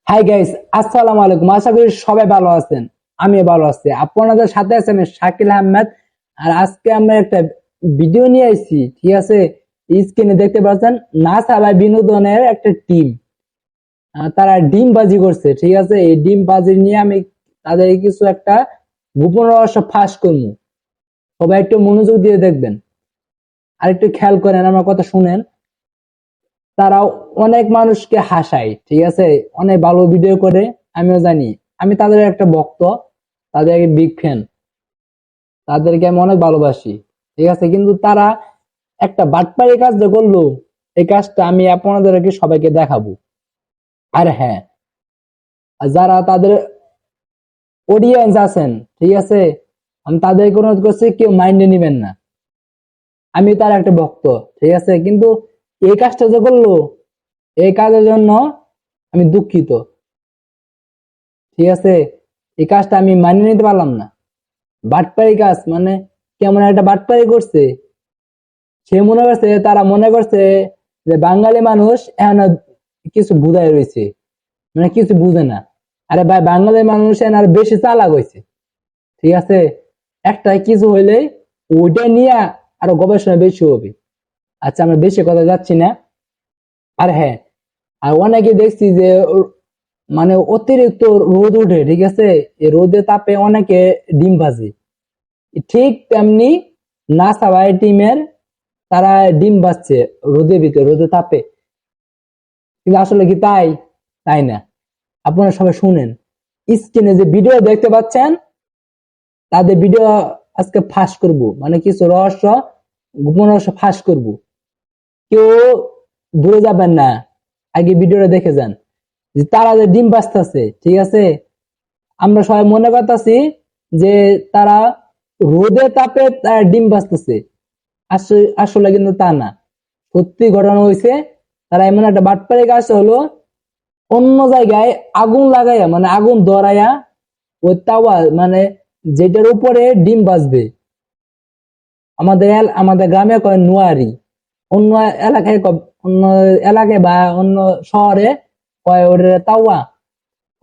Hi guys, আসসালামু আলাইকুম। আশা করি সবাই ভালো আছেন। আমি ভালো আছি। আপনাদের সাথে আছি আমি শাকিল আহমেদ। আর আজকে আমরা একটা ভিডিও নিয়ে আইছি, ঠিক আছে? স্ক্রিনে দেখতে পাচ্ছেন নাসা বা বিনোদনের একটা টিম, তারা ডিম বাজি করছে, ঠিক আছে? এই ডিম বাজি নিয়ে আমি তাদের কিছু একটা গোপন রহস্য ফাঁস করবো। সবাই একটু মনোযোগ দিয়ে দেখবেন আর একটু খেয়াল করেন, আমার কথা শুনেন। তারা অনেক মানুষকে হাসায়, ঠিক আছে? অনেক ভালো ভিডিও করে, আমিও জানি। আমি তাদের একটা ভক্ত, তাদের বিগ ফ্যান, তাদেরকে আমি অনেক ভালোবাসি, ঠিক আছে? কিন্তু তারা একটা বাটপারি কাজ যে করলো, এই কাজটা আমি আপনাদেরকে সবাইকে দেখাবো। আর হ্যাঁ, যারা তাদের অডিয়েন্স আছেন, ঠিক আছে, আমি তাদেরকে অনুরোধ করছি কেউ মাইন্ডে নিবেন না। আমি তার একটা ভক্ত, ঠিক আছে? কিন্তু এই কাজটা যে করলো, এই কাজের জন্য আমি দুঃখিত, ঠিক আছে? এই কাজটা আমি মানিয়ে নিতে পারলাম না। বাটপারি কাজ মানে কেমন একটা বাটপারি করছে। সে মনে করছে, তারা মনে করছে যে বাঙালি মানুষ এখন কিছু বুঝাই রয়েছে, মানে কিছু বুঝে না। আরে ভাই, বাঙালি মানুষ এখন আর বেশি চালাক হয়েছে, ঠিক আছে? একটা কিছু হইলেই ওইটা নিয়ে আরো গবেষণা বেশি হবে। আচ্ছা, আমরা বেশি কথা যাচ্ছি না। আর হ্যাঁ, আর অনেকে দেখছি যে মানে অতিরিক্ত রোদ উঠে, ঠিক আছে? এই রোদে তাপে অনেকে ডিম ভাজে। ঠিক তেমনি নাসা ভাই টিমের তারা ডিম ভাজছে রোদের ভিতরে, রোদে তাপে। কিন্তু আসলে কি তাই? তাই না। আপনারা সবাই শুনেন, স্ক্রিনে যে ভিডিও দেখতে পাচ্ছেন, তাদের ভিডিও আজকে ফাঁস করব, মানে কিছু রহস্য, গোপন রহস্য ফাঁস করব। কেউ দূরে যাবেন না, আগে ভিডিওটা দেখে যান যে তারা যে ডিম ভাজতেছে, ঠিক আছে? আমরা সবাই মনে করতেছি যে তারা রোদে তাপে তারা ডিম ভাজতেছে, আসলে কিন্তু তা না। সত্যি ঘটনা হয়েছে, তারা এমন একটা বাটপারি কাজ হলো, অন্য জায়গায় আগুন লাগাইয়া, মানে আগুন ধরাইয়া ওই তাওয়া, মানে যেটার উপরে ডিম ভাজবে, আমাদের গ্রামে কয় নোয়ারি, অন্য এলাকায় অন্য এলাকায় বা অন্য শহরে কয় ওটা তাওয়া।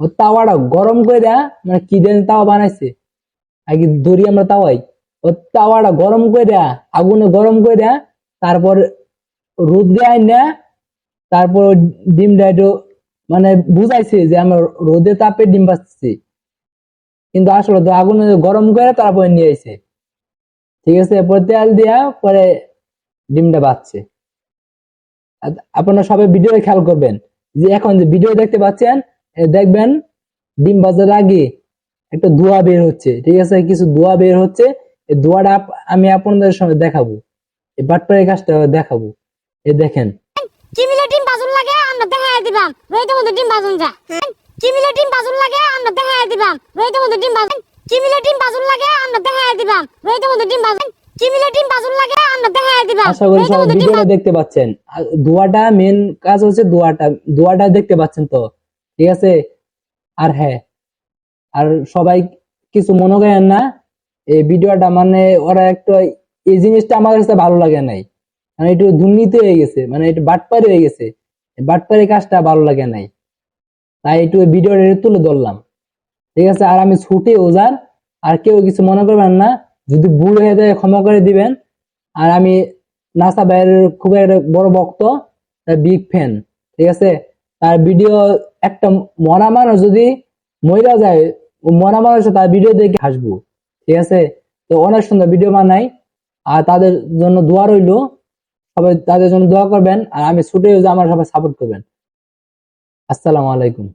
ও তাওয়াটা গরম করে দেয়া, মানে কি দেন তাওয়া বানাইছে, আগে ধরি আমরা তাওয়াই। ও তাওয়াটা গরম করে দেয়া, আগুনে গরম করে দেয়া, তারপর রোদ দেয় না, তারপর ডিমটা একটু মানে বুঝাইছে যে আমরা রোদে তাপে ডিম ভাজতেছি, কিন্তু আসলে তো আগুনে গরম করে তারপরে নিয়ে আইছে, ঠিক আছে? এরপর তেল দিয়া পরে ডিমটা ভাজছে। আপনারা সবাই ভিডিও খেয়াল করবেন, যে এখন যে ভিডিও দেখতে পাচ্ছেন, দেখবেন ডিম ভাজার আগে একটা ধোঁয়া বের হচ্ছে, ঠিক আছে? কিছু ধোঁয়া বের হচ্ছে। এই ধোঁয়াটা আমি আপনাদের সঙ্গে দেখাবো, এই বাটপাড়ের কাজটা দেখাবো। এই দেখেন, কিমিলে ডিম বাজুন লাগে আমরা দেখাই দিবাম রইতে মধ্যে ডিম বাজুন যা কিমিলে ডিম বাজুন লাগে আমরা দেখাই দিবাম রইতে মধ্যে ডিম বাজুন কিমিলে ডিম বাজুন লাগে আমরা দেখাই দিবাম রইতে মধ্যে ডিম বাজুন কিমিলে ডিম বাজুন লাগে আমরা দেখাই দিবাম আশা করি সবাই ভিডিওটা দেখতে পাচ্ছেন। আর ধোঁয়াটা মেন কাজ হচ্ছে, ধোঁয়াটা দেখতে পাচ্ছেন তো, ঠিক আছে? আর হ্যাঁ, আর সবাই কিছু মনে করেন না, এই ভিডিওটা মানে ওরা একটু, এই জিনিসটা আমার কাছে ভালো লাগে নাই, মানে একটু দুর্নীতি হয়ে গেছে, মানে একটু বাটপারি হয়ে গেছে। বাটপারি কাজটা ভালো লাগে নাই, তাই একটু ভিডিওটা তুলে ধরলাম, ঠিক আছে? আর আমি ছুটি ওজান, আর কেউ কিছু মনে করবেন না। যদি ভুল হয়ে যায় ক্ষমা করে দিবেন। আর আমি নাসা ভাইয়ের খুব একটা বড় ভক্ত, তার বিগ ফ্যান, ঠিক আছে? তার ভিডিও, একটা মরা মানুষ যদি মইরা যায়, ও মরা মানুষ তার ভিডিও দেখে হাসবো, ঠিক আছে? তো অনেক সুন্দর ভিডিও বানাই। আর তাদের জন্য দোয়া রইলো, সবাই তাদের জন্য দোয়া করবেন। আর আমি ছুটে আমার সবাই সাপোর্ট করবেন। আসসালামু আলাইকুম।